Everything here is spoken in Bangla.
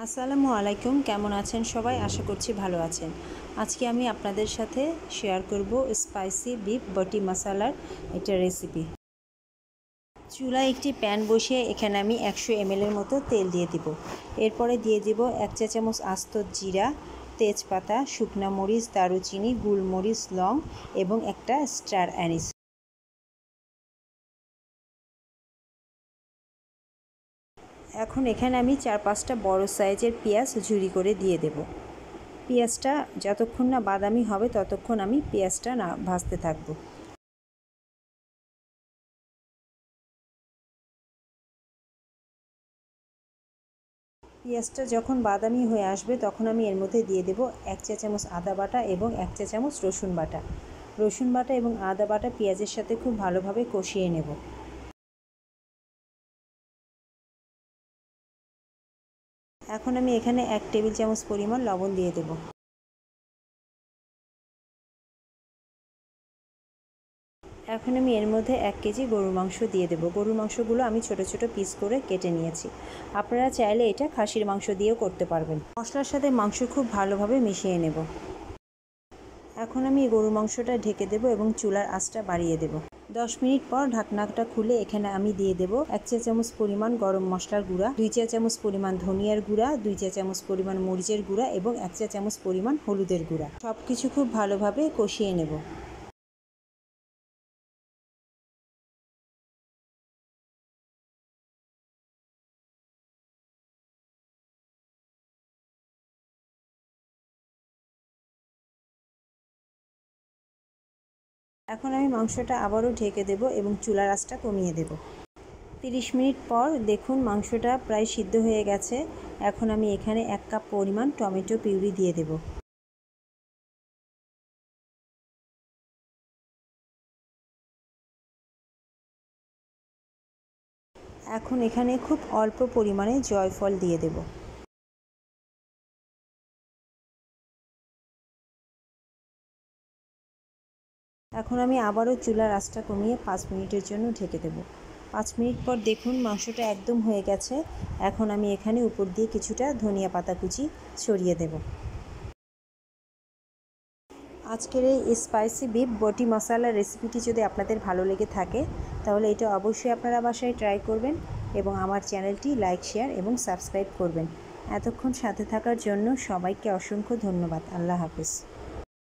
আসসালামু আলাইকুম। কেমন আছেন সবাই? আশা করছি ভালো আছেন। আজকে আমি আপনাদের সাথে শেয়ার করব স্পাইসি বিফ বটি মশলার একটা রেসিপি। চুলায় একটি প্যান বসিয়ে এখানে আমি 100 ml এর মতো তেল দিয়ে দিব। এরপরে দিয়ে দিব 1 চা চামচ আস্ত জিরা, তেজপাতা, শুকনা মরিচ, দারুচিনি, গোলমরিচ, লং এবং একটা স্টার অ্যানিস। এখন এখানে আমি 4-5টা বড় সাইজের পেঁয়াজ ঝুরি করে দিয়ে দেব। পেঁয়াজটা যতক্ষণ না বাদামি হবে ততক্ষণ আমি পেঁয়াজটা ভাজতে থাকব। পেঁয়াজটা যখন বাদামি হয়ে আসবে তখন আমি এর মধ্যে দিয়ে দেব 1 চা চামচ আদা বাটা এবং 1 চা চামচ রসুন বাটা। রসুন বাটা এবং আদা বাটা পেঁয়াজের সাথে খুব ভালোভাবে কষিয়ে নেব। এখন আমি এখানে 1 টেবিল চামচ পরিমাণ লবণ দিয়ে দেব। এখন আমি এর মধ্যে 1 কেজি গরুর মাংস দিয়ে দেব। গরুর মাংসগুলো আমি ছোট ছোট পিস করে কেটে নিয়েছি। আপনারা চাইলে এটা খাসির মাংস দিয়েও করতে পারবেন। মশলার সাথে মাংস খুব ভালোভাবে মিশিয়ে নেব। এখন আমি গরুর মাংসটা ঢেকে দেব এবং চুলার আঁচটা বাড়িয়ে দেব। 10 মিনিট পর ঢাকনাটা খুলে এখানে আমি দিয়ে দেব 1 চা চামচ পরিমাণ গরম মশলার গুঁড়া, 2 চা চামচ পরিমাণ ধনিয়ার গুঁড়া, 2 চা চামচ পরিমাণ মরিচের গুঁড়া এবং 1 চা চামচ পরিমাণ হলুদের গুঁড়া। সব কিছু খুব ভালোভাবে কষিয়ে নেব। এখন আমি মাংসটা আবারও ঢেকে দেব এবং চুলার আঁচটা কমিয়ে দেব। 30 মিনিট পর দেখুন মাংসটা প্রায় সিদ্ধ হয়ে গেছে। এখন আমি এখানে 1 কাপ পরিমাণ টমেটো পিউরি দিয়ে দেব। এখন এখানে খুব অল্প পরিমাণে জয়ফল দিয়ে দেব। এখন আমি আবারও চুলার আঁচটা কমিয়ে 5 মিনিটের জন্য ঢেকে দেব। 5 মিনিট পর দেখুন মাংসটা একদম হয়ে গেছে। এখন আমি এখানে উপর দিয়ে কিছুটা ধনিয়া পাতা কুচি ছড়িয়ে দেব। আজকের এই স্পাইসি বিফ বটি মশলা রেসিপিটি যদি আপনাদের ভালো লেগে থাকে তাহলে এটা অবশ্যই আপনারা বাসায় ট্রাই করবেন এবং আমার চ্যানেলটি লাইক, শেয়ার এবং সাবস্ক্রাইব করবেন। এতক্ষণ সাথে থাকার জন্য সবাইকে অসংখ্য ধন্যবাদ। আল্লাহ হাফেজ।